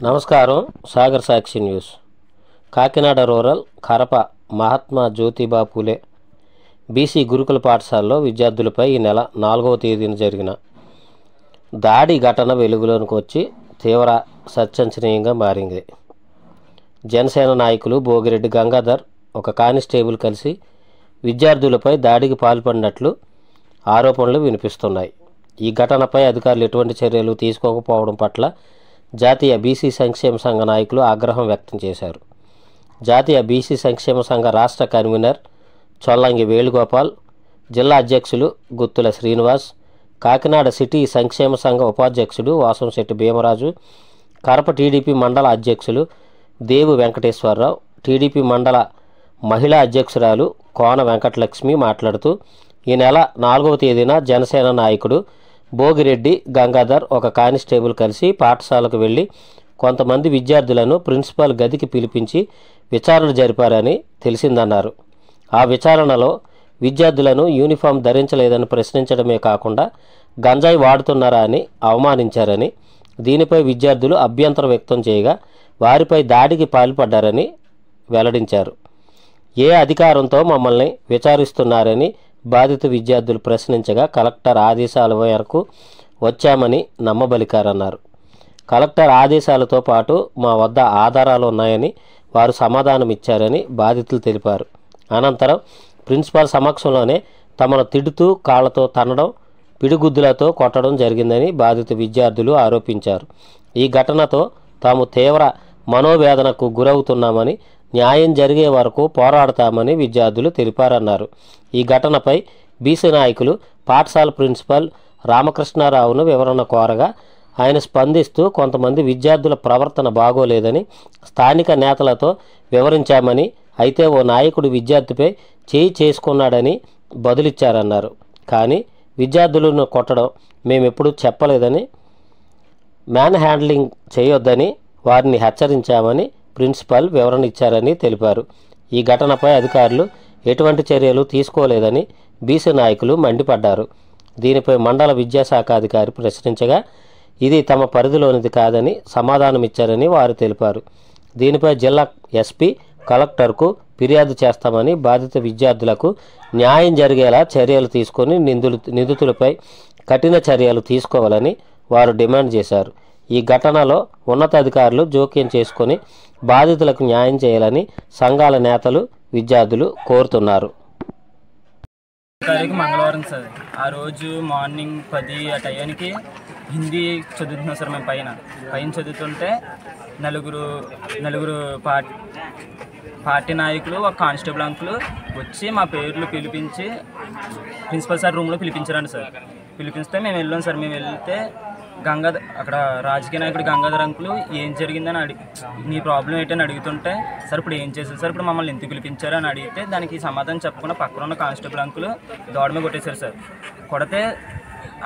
నమస్కారం. సాగర్ సాక్షి news. Kakinada rural Karapa Mahatma Jyotiba Phule BC గురుకుల పాఠశాలలో విద్యార్థులపై ఈ నెల 4వ తేదీన జరిగిన దాడి ఘటన వెలుగులోకి వచ్చి తీవ్ర చర్చనీయాంశంగా మారింది. జనసేన నాయకులు భోగిరెడ్డి గంగాధర్ ఒక కానిస్టేబుల్ కలిసి విద్యార్థులపై దాడికి పాల్పడినట్లు ఆరోపణలు వినిపిస్తున్నాయి. ఈ ఘటనపై అధికారులు ఎటువంటి చర్యలు తీసుకోకపోవడం పట్ల జాతీయ బీసీ సంక్షేమ సంఘ నాయకులు ఆగ్రహం వ్యక్తం చేశారు. జాతీయ బీసీ సంక్షేమ సంఘ రాష్ట్ర కన్వీనర్ చొల్లంగి వేణుగోపాల్, జిల్లా అధ్యక్షులు గుత్తుల శ్రీనివాస్, కాకినాడ సిటీ సంక్షేమ సంఘ ఉపాధ్యక్షుడు వాసంశెట్టి భీమరాజు, కరప టీడీపీ మండల అధ్యక్షులు దేవు వెంకటేశ్వరరావు, టీడీపీ మండల మహిళా అధ్యక్షురాలు కోన వెంకటలక్ష్మి మాట్లాడుతూ, ఈ నెల 4వ తేదీన జనసేన నాయకుడు భోగిరెడ్డి గంగాధర్ ఒక కానిస్టేబుల్ కలిసి పాఠశాలకు వెళ్ళి కొంతమంది విద్యార్థులను ప్రిన్సిపాల్ గదికి పిలిపించి విచారణ జరిపారని తెలిసిందన్నారు. ఆ విచారణలో విద్యార్థులను యూనిఫామ్ ధరించలేదని ప్రశ్నించడమే కాకుండా గంజాయి వాడుతున్నారా అని అవమానించారని, దీనిపై విద్యార్థులు అభ్యంతరం వ్యక్తం చేయగా వారిపై దాడికి పాల్పడ్డారని వెల్లడించారు. ఏ అధికారంతో మమ్మల్ని విచారిస్తున్నారని బాధిత విద్యార్థులు ప్రశ్నించగా కలెక్టర్ ఆదేశాల మేరకు వచ్చామని నమ్మబలికారన్నారు. కలెక్టర్ ఆదేశాలతో పాటు మా వద్ద ఆధారాలు ఉన్నాయని వారు సమాధానం ఇచ్చారని బాధితులు తెలిపారు. అనంతరం ప్రిన్సిపాల్ సమక్షంలోనే తమను తిడుతూ కాళ్లతో తన్నడం, పిడిగుద్దులతో కొట్టడం జరిగిందని బాధిత విద్యార్థులు ఆరోపించారు. ఈ ఘటనతో తాము తీవ్ర మనోవేదనకు గురవుతున్నామని, న్యాయం జరిగే వరకు పోరాడతామని విద్యార్థులు తెలిపారన్నారు. ఈ ఘటనపై బీసీ నాయకులు పాఠశాల ప్రిన్సిపాల్ రామకృష్ణారావును వివరణ కోరగా ఆయన స్పందిస్తూ కొంతమంది విద్యార్థుల ప్రవర్తన బాగోలేదని స్థానిక నేతలతో వివరించామని, అయితే ఓ నాయకుడు విద్యార్థిపై చేయి చేసుకున్నాడని బదులిచ్చారన్నారు. కానీ విద్యార్థులను కొట్టడం మేమెప్పుడూ చెప్పలేదని, మ్యాన్ హ్యాండ్లింగ్ చేయొద్దని వారిని హెచ్చరించామని ప్రిన్సిపాల్ వివరణ ఇచ్చారని తెలిపారు. ఈ ఘటనపై అధికారులు ఎటువంటి చర్యలు తీసుకోలేదని బీసీ నాయకులు మండిపడ్డారు. దీనిపై మండల విద్యాశాఖ అధికారి ప్రశ్నించగా ఇది తమ పరిధిలోనిది కాదని సమాధానమిచ్చారని వారు తెలిపారు. దీనిపై జిల్లా ఎస్పీ కలెక్టర్కు ఫిర్యాదు చేస్తామని, బాధిత విద్యార్థులకు న్యాయం జరిగేలా చర్యలు తీసుకొని నిందితులపై కఠిన చర్యలు తీసుకోవాలని వారు డిమాండ్ చేశారు. ఈ ఘటనలో ఉన్నతాధికారులు జోక్యం చేసుకొని బాధితులకు న్యాయం చేయాలని సంఘాల నేతలు, విద్యార్థులు కోరుతున్నారు. మంగళవారం సార్, ఆ రోజు మార్నింగ్ 10 ఆ టైంకి హిందీ చదువుతున్నాం సార్. మేము పైన చదువుతుంటే నలుగురు పార్టీ నాయకులు, ఒక కానిస్టేబుల్ అంకులు వచ్చి మా పేర్లు పిలిపించి ప్రిన్సిపల్ సార్ రూమ్లో పిలిపించారండి సార్. పిలిపిస్తే మేము వెళ్ళాం సార్. మేము వెళ్తే అక్కడ రాజకీయ నాయకుడు గంగాధర్ అంకులు ఏం జరిగిందని నీ ప్రాబ్లం ఏంటని అడుగుతుంటే, సార్ ఇప్పుడు ఏం చేశారు సార్, ఇప్పుడు మమ్మల్ని ఎందుకు పిలిపించారు అని అడిగితే దానికి సమాధానం చెప్పకుండా పక్కన ఉన్న కానిస్టేబుల్ అంకులు దోడమే కొట్టేశారు సార్. కొడితే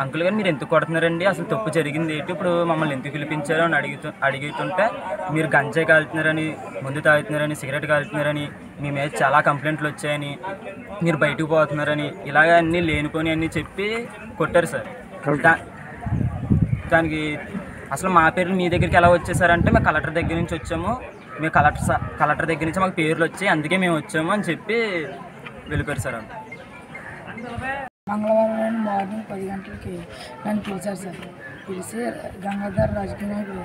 అంకుల్ గారు మీరు ఎందుకు కొడుతున్నారండి, అసలు తప్పు జరిగింది ఏంటి, ఇప్పుడు మమ్మల్ని ఎందుకు పిలిపించారు అని అడుగుతుంటే మీరు గంజాయి కాలుతున్నారని, ముందు తాగుతున్నారని, సిగరెట్ కాలుతున్నారని, మీ మీద చాలా కంప్లైంట్లు వచ్చాయని, మీరు బయటకు పోతున్నారని ఇలాగ అన్నీ లేనిపోని అన్నీ చెప్పి కొట్టారు సార్. దానికి అసలు మా పేర్లు మీ దగ్గరికి ఎలా వచ్చేసారంటే, మేము కలెక్టర్ దగ్గర నుంచి వచ్చాము, మేము కలెక్టర్ దగ్గర నుంచి మాకు పేర్లు వచ్చాయి, అందుకే మేము వచ్చాము అని చెప్పి వెళ్ళిపోయారు సార్. మంగళవారం మార్నింగ్ 10 గంటలకి నన్ను పిలిచారు సార్. పిలిచి గంగాధర్ రాజకీయ నాయకుడు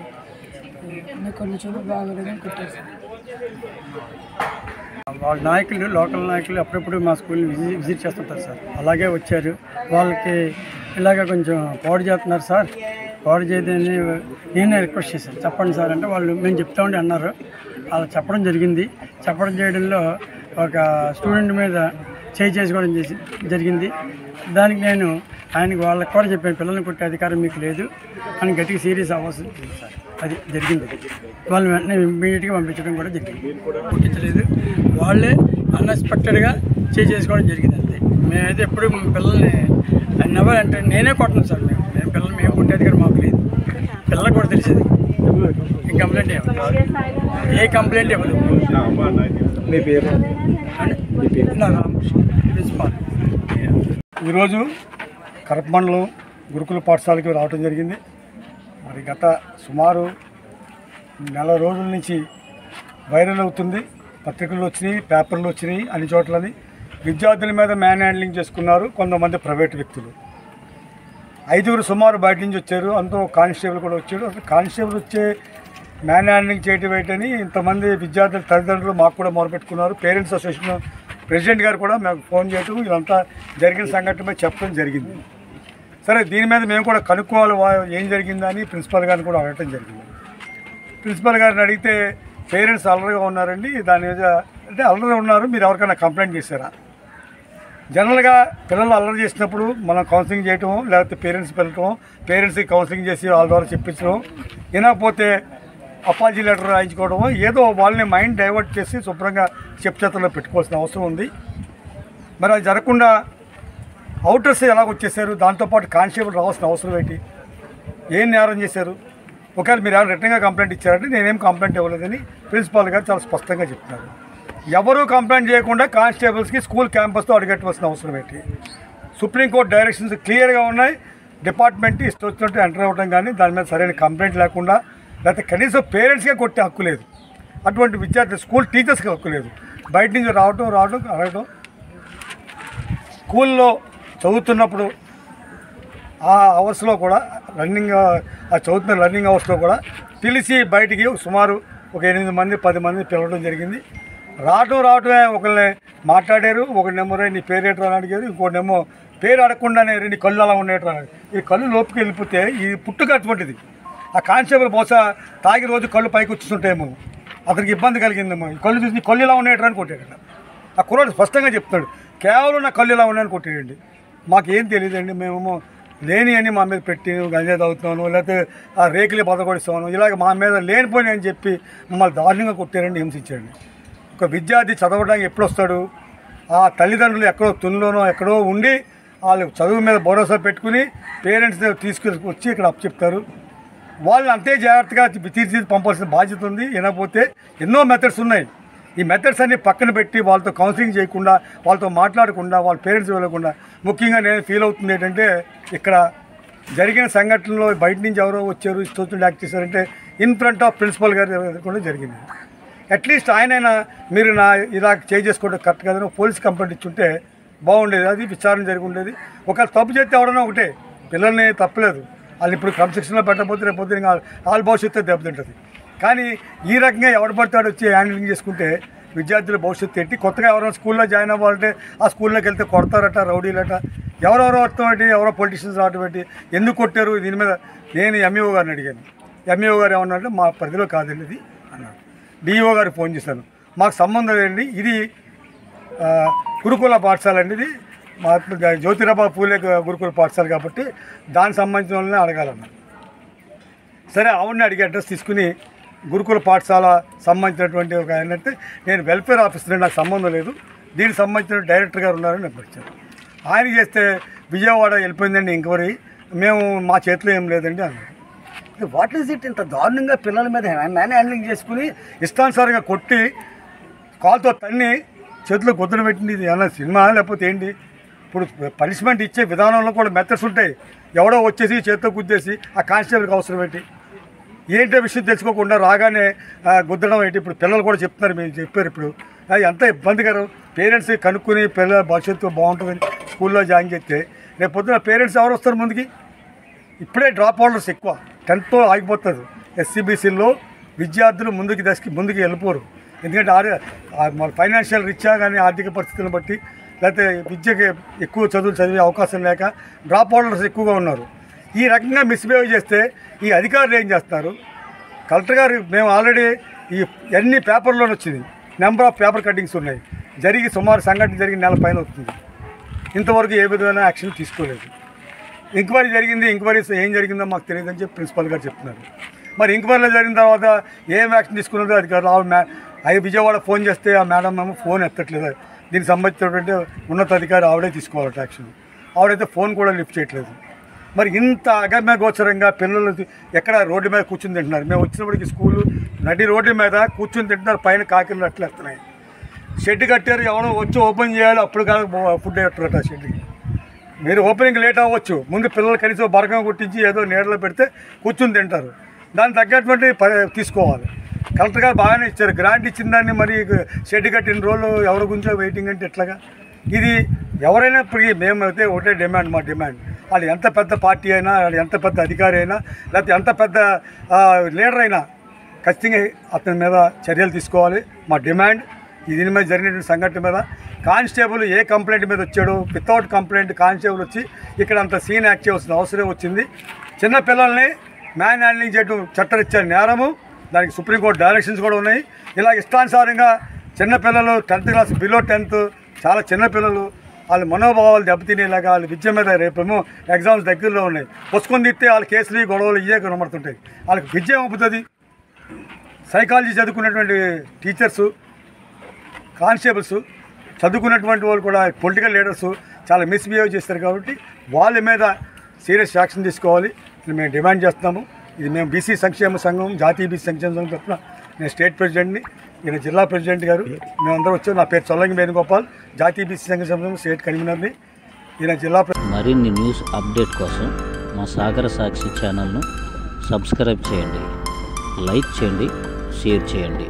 నీ కొన్ని చూపు బాగోలేదని కొట్టారు సార్. వాళ్ళ నాయకులు, లోకల్ నాయకులు అప్పుడప్పుడు మా స్కూల్ని విజిట్ చేస్తుంటారు సార్. అలాగే వచ్చారు. వాళ్ళకి ఇలాగ కొంచెం పాడు చేస్తున్నారు సార్, పాడు చేయదని నేనే రిక్వెస్ట్ చేశాను. చెప్పండి సార్ అంటే వాళ్ళు మేము చెప్తామండి అన్నారు. అలా చెప్పడం జరిగింది. చెప్పడం చేయడంలో ఒక స్టూడెంట్ మీద చేయి చేసుకోవడం జరిగింది. దానికి నేను వాళ్ళకి కూడా చెప్పాను, పిల్లల్ని కొట్టే అధికారం మీకు లేదు అని గట్టిగా సీరియస్ అవ్వాల్సింది సార్. అది జరిగింది. వాళ్ళు వెంటనే ఇమ్మీడియట్గా పంపించడం కూడా జరిగింది. పుట్టించలేదు, వాళ్ళే అన్ఎక్స్పెక్టెడ్గా చేసుకోవడం జరిగింది అంతే. మేమైతే ఎప్పుడు పిల్లల్ని నెవర్ అంటే నేనే కొట్టను సార్. మేము పిల్లలు మేము కొట్టే అధికారం మాకు లేదు. పిల్లలకు కూడా తెలిసేది. ఏ కంప్లైంట్ ఇవ్వదు. మీ పేరు? ప్రిన్సిపాల్. ఈరోజు కరప మండలం గురుకుల పాఠశాలకి రావడం జరిగింది. మరి గత సుమారు నెల రోజుల నుంచి వైరల్ అవుతుంది. పత్రికల్లో వచ్చినాయి, పేపర్లు వచ్చినాయి, అన్ని చోట్లని విద్యార్థుల మీద మ్యాన్ హ్యాండ్లింగ్ చేసుకున్నారు కొంతమంది ప్రైవేట్ వ్యక్తులు. 5 సుమారు బయట నుంచి వచ్చారు. అంతా కానిస్టేబుల్ కూడా వచ్చాడు. అసలు కానిస్టేబుల్ వచ్చే మ్యాన్ హ్యాండ్లింగ్ చేయటం ఏంటని ఇంతమంది విద్యార్థుల తల్లిదండ్రులు మాకు కూడా మొదలుపెట్టుకున్నారు. పేరెంట్స్ అసోసియేషన్ ప్రెసిడెంట్ గారు కూడా మాకు ఫోన్ చేయటం, ఇదంతా జరిగిన సంఘటన మీద చెప్పడం జరిగింది. సరే, దీని మీద మేము కూడా కనుక్కోవాలి ఏం జరిగిందని ప్రిన్సిపల్ గారిని కూడా అడగటం జరిగింది. ప్రిన్సిపల్ గారిని అడిగితే పేరెంట్స్ అల్లరిగా ఉన్నారండి, దాని మీద అంటే అల్లరి ఉన్నారు, మీరు ఎవరికైనా కంప్లైంట్ చేశారా? జనరల్గా పిల్లలు అల్లరి చేసినప్పుడు మనం కౌన్సిలింగ్ చేయటం, లేకపోతే పేరెంట్స్ వెళ్ళటం, పేరెంట్స్కి కౌన్సిలింగ్ చేసి వాళ్ళ ద్వారా చెప్పించడం, వినకపోతే అపాలజీ లెటర్ రాయించుకోవడం, ఏదో వాళ్ళని మైండ్ డైవర్ట్ చేసి శుభ్రంగా చేతుల్లో పెట్టుకోవాల్సిన అవసరం ఉంది. మరి అది జరగకుండా అవుటర్స్ ఎలా వచ్చేసారు, దాంతోపాటు కానిస్టేబుల్ రావాల్సిన అవసరం ఏంటి? ఏం నేరం చేశారు? ఒకవేళ మీరు ఏమైనా రిటర్న్గా కంప్లైంట్ ఇచ్చారంటే నేనేం కంప్లైంట్ ఇవ్వలేదని ప్రిన్సిపాల్ గారు చాలా స్పష్టంగా చెప్తున్నారు. ఎవరూ కంప్లైంట్ చేయకుండా కానిస్టేబుల్స్కి స్కూల్ క్యాంపస్తో అడిగట్టవలసిన అవసరం ఏంటి? సుప్రీంకోర్టు డైరెక్షన్స్ క్లియర్గా ఉన్నాయి. డిపార్ట్మెంట్ ఇష్టం వచ్చినట్టు ఎంటర్ అవ్వడం కానీ దాని మీద సరైన కంప్లైంట్ లేకుండా, లేకపోతే కనీసం పేరెంట్స్కే కొట్టే హక్కు లేదు. అటువంటి విద్యార్థి స్కూల్ టీచర్స్కి హక్కు లేదు. బయట నుంచి రావడం అడగడం. స్కూల్లో చదువుతున్నప్పుడు ఆ అవర్స్లో కూడా చదువుతున్న రన్నింగ్ అవర్స్లో కూడా పిలిచి బయటికి సుమారు ఒక 8 మంది 10 మంది పిలవడం జరిగింది. రావటమే ఒకరిని మాట్లాడారు. ఒకరినేమో నీ పేరేంటో అని అడిగారు, ఇంకోటినేమో పేరు అడగకుండానే నీ కళ్ళు అలా ఉండేటో. ఈ కళ్ళు లోపుకి వెళ్ళిపోతే ఈ పుట్టుక అటువంటిది. ఆ కానిస్టేబుల్ బహుశా తాగి రోజు కళ్ళు పైకి వచ్చుంటాయేమో, అతనికి ఇబ్బంది కలిగిందేమో. ఈ కళ్ళు చూసి నీ కళ్ళు ఇలా ఉండేటో అని కొట్టాడు. ఆ కుర్రాడు స్పష్టంగా చెప్తాడు, కేవలం నా కళ్ళు ఇలా ఉన్నాయని కొట్టాడండి. మాకేం తెలియదండి, మేమేమో లేని అని మా మీద పెట్టి గంజాయి తాగుతున్నాను, లేకపోతే ఆ రేకులు బతకొడిస్తాను, ఇలాగ మా మీద లేనిపోయి అని చెప్పి మమ్మల్ని దారుణంగా కొట్టారండి, హింసించారండి. ఒక విద్యార్థి చదవడానికి ఎప్పుడు వస్తాడు? ఆ తల్లిదండ్రులు ఎక్కడో తునిలోనో ఎక్కడో ఉండి వాళ్ళు చదువు మీద భరోసా పెట్టుకుని పేరెంట్స్ తీసుకొచ్చి ఇక్కడ అప్పచెప్తారు. వాళ్ళని అంతే జాగ్రత్తగా తీర్చి పంపాల్సిన బాధ్యత ఉంది. వినకపోతే ఎన్నో మెథడ్స్ ఉన్నాయి. ఈ మెథడ్స్ అన్ని పక్కన పెట్టి వాళ్ళతో కౌన్సిలింగ్ చేయకుండా, వాళ్ళతో మాట్లాడకుండా, వాళ్ళ పేరెంట్స్ వెళ్ళకుండా, ముఖ్యంగా నేను ఫీల్ అవుతుంది ఏంటంటే, ఇక్కడ జరిగిన సంఘటనలో బయట నుంచి ఎవరో వచ్చారు, ఇష్టం యాక్ట్ చేశారంటే ఇన్ ఫ్రంట్ ఆఫ్ ప్రిన్సిపల్ గారు కూడా జరిగింది. అట్లీస్ట్ ఆయనైనా మీరు ఇలా చేసుకోవడం కరెక్ట్ కాదని పోలీస్ కంప్లైంట్ ఇచ్చుంటే బాగుండేది. అది విచారణ జరిగి ఉండేది. ఒకవేళ తప్పు చేస్తే ఎవరైనా ఒకటే, పిల్లల్ని తప్పలేదు, వాళ్ళు ఇప్పుడు క్రమశిక్షణలో పెట్టకపోతే రేపు వాళ్ళ భవిష్యత్తు దెబ్బతింటుంది. కానీ ఈ రకంగా ఎవడు పడతాడు వచ్చి హ్యాండిలింగ్ చేసుకుంటే విద్యార్థుల భవిష్యత్తు ఏంటి? కొత్తగా ఎవరైనా స్కూల్లో జాయిన్ అవ్వాలంటే ఆ స్కూల్లోకి వెళ్తే కొడతారట, రౌడీలట, ఎవరెవరో అర్థం ఎవరో పొలిటీషియన్స్ రావటం ఎందుకు కొట్టారు? దీని మీద నేను ఎంఈఓ గారిని అడిగాను. ఎంఈఓ గారు ఏమన్నారంటే మా పరిధిలో కాదండి ఇది అన్నారు. డిఈఓ గారికి ఫోన్ చేశాను, మాకు సంబంధం ఏంటి, ఇది గురుకుల పాఠశాల అండి, ఇది మహాత్మా జ్యోతిరావు పూలే గురుకుల పాఠశాల కాబట్టి దానికి సంబంధించిన వాళ్ళని అడగాలన్నారు. సరే, ఆవిడని అడిగి అడ్రస్ తీసుకుని గురుకుల పాఠశాల సంబంధించినటువంటి ఒక ఏంటంటే, నేను వెల్ఫేర్ ఆఫీసర్, నాకు సంబంధం లేదు, దీనికి సంబంధించిన డైరెక్టర్ గారు ఉన్నారని నాకు వచ్చారు. ఆయన చేస్తే విజయవాడ వెళ్ళిపోయిందండి ఎంక్వైరీ, మేము మా చేతిలో ఏం లేదండి అన్నారు. What is it? ఇంత దారుణంగా పిల్లల మీద మ్యాన్ హ్యాండ్లింగ్ చేసుకుని ఇష్టానుసారంగా కొట్టి కాల్తో తన్ని చేతిలో గుద్దలు పెట్టింది. ఇది ఏమన్నా సినిమా లేకపోతే ఏంటి? ఇప్పుడు పనిష్మెంట్ ఇచ్చే విధానంలో కూడా మెథడ్స్ ఉంటాయి. ఎవడో వచ్చేసి చేతితో గుద్దేసి ఆ కానిస్టేబుల్కి అవసరం ఏంటో విషయం తెలుసుకోకుండా రాగానే గుద్దడం ఏంటి? ఇప్పుడు పిల్లలు కూడా చెప్తున్నారు, మీరు చెప్పారు, ఇప్పుడు అది ఎంత ఇబ్బందికరం. పేరెంట్స్ కనుక్కొని పిల్లల భవిష్యత్తు బాగుంటుందని స్కూల్లో జాయిన్ చేస్తే రేపు పొద్దున పేరెంట్స్ ఎవరు వస్తారు ముందుకి? ఇప్పుడే డ్రాప్ అవుటర్స్ ఎక్కువ, 10th ఆగిపోతుంది. ఎస్సీబీసీల్లో విద్యార్థులు ముందుకు వెళ్ళిపోరు. ఎందుకంటే మన ఫైనాన్షియల్ రీత్యా కానీ ఆర్థిక పరిస్థితులను బట్టి, లేకపోతే విద్యకి ఎక్కువ చదువులు చదివే అవకాశం లేక డ్రాప్ అవుటర్స్ ఎక్కువగా ఉన్నారు. ఈ రకంగా మిస్బిహేవ్ చేస్తే ఈ అధికారులు ఏం చేస్తున్నారు? కలెక్టర్ గారు మేము ఆల్రెడీ ఈ అన్ని పేపర్లోనే వచ్చింది, నెంబర్ ఆఫ్ పేపర్ కటింగ్స్ ఉన్నాయి, సుమారు సంఘటన జరిగిన నెల పైన అవుతుంది. ఇంతవరకు ఏ విధమైన యాక్షన్ తీసుకోలేదు. ఎంక్వైరీ జరిగింది, ఎంక్వైరీస్ ఏం జరిగిందో మాకు తెలియదని చెప్పి ప్రిన్సిపల్ గారు చెప్తున్నారు. మరి ఎంక్వైరీలో జరిగిన తర్వాత ఏం యాక్షన్ తీసుకున్నదో అధికారులు విజయవాడ ఫోన్ చేస్తే ఆ మేడం మేము ఫోన్ ఎత్తట్లేదు. దీనికి సంబంధించినటువంటి ఉన్నతాధికారి ఆవిడే తీసుకోవాలట యాక్షన్. ఆవిడైతే ఫోన్ కూడా లిఫ్ట్ చేయట్లేదు. మరి ఇంత అగమ్య గోచరంగా పిల్లలు ఎక్కడ రోడ్డు మీద కూర్చుని తింటున్నారు. మేము వచ్చినప్పటికి స్కూలు నడి రోడ్డు మీద కూర్చుని తింటున్నారు, పైన కాకిలు అట్లా వస్తున్నాయి. షెడ్ కట్టారు, ఎవరో వచ్చి ఓపెన్ చేయాలి, అప్పుడు కాదు ఫుడ్ పెట్టారట షెడ్కి. మీరు ఓపెనింగ్ లేట్ అవ్వచ్చు, ముందు పిల్లలు కనీసం బరకం కొట్టించి ఏదో నీడలో పెడితే కూర్చుని తింటారు. దానికి తగ్గటువంటి తీసుకోవాలి. కలెక్టర్ గారు బాగానే ఇచ్చారు, గ్రాంట్ ఇచ్చిన దాన్ని మరి షెడ్ కట్టిన రోజులు ఎవరి గురించో వెయిటింగ్ అంటే ఎట్లాగా? ఇది ఎవరైనా ఇప్పటికీ మేమైతే ఒకటే డిమాండ్, మా డిమాండ్ వాళ్ళు ఎంత పెద్ద పార్టీ అయినా, వాళ్ళు ఎంత పెద్ద అధికారి అయినా, లేకపోతే ఎంత పెద్ద లీడర్ అయినా ఖచ్చితంగా అతని మీద చర్యలు తీసుకోవాలి. మా డిమాండ్ దీని మీద జరిగినటువంటి సంఘటన మీద. కానిస్టేబుల్ ఏ కంప్లైంట్ మీద వచ్చాడో వితౌట్ కంప్లైంట్ కానిస్టేబుల్ వచ్చి ఇక్కడ అంత సీన్ యాక్ట్ చేయాల్సిన అవసరం వచ్చింది. చిన్నపిల్లల్ని మ్యాన్ హ్యాండ్లింగ్ చేయడం చట్టరీత్యా నేరము, దానికి సుప్రీంకోర్టు డైరెక్షన్స్ కూడా ఉన్నాయి. ఇలా ఇష్టానుసారంగా చిన్నపిల్లలు 10th క్లాస్ బిలో 10th చాలా చిన్నపిల్లలు వాళ్ళ మనోభావాలు దెబ్బతినేలాగా వాళ్ళ విద్య మీద రేపేమో ఎగ్జామ్స్ దగ్గరలో ఉన్నాయి, పుస్తకం తిస్తే వాళ్ళ కేసులు గొడవలు ఇవే కనబడుతుంటాయి. వాళ్ళకి విద్య ఏమవుతుంది? సైకాలజీ చదువుకున్నటువంటి టీచర్సు, కానిస్టేబుల్స్ చదువుకున్నటువంటి వాళ్ళు కూడా పొలిటికల్ లీడర్స్ చాలా మిస్బిహేవ్ చేస్తారు. కాబట్టి వాళ్ళ మీద సీరియస్ యాక్షన్ తీసుకోవాలి మేము డిమాండ్ చేస్తున్నాము. ఇది మేము బీసీ సంక్షేమ సంఘం, జాతీయ బీసీ సంక్షేమ సంఘం తరఫున నేను స్టేట్ ప్రెసిడెంట్ని, ఈయన జిల్లా ప్రెసిడెంట్ గారు, మేమందరం వచ్చాం. నా పేరు చొల్లంగి వేణుగోపాల్, జాతీయ బీసీ సంక్షేమ సంఘం స్టేట్ కన్వీనర్ని, ఈయన జిల్లా. మరిన్ని న్యూస్ అప్డేట్ కోసం మా సాగర సాక్షి ఛానల్ను సబ్స్క్రైబ్ చేయండి, లైక్ చేయండి, షేర్ చేయండి.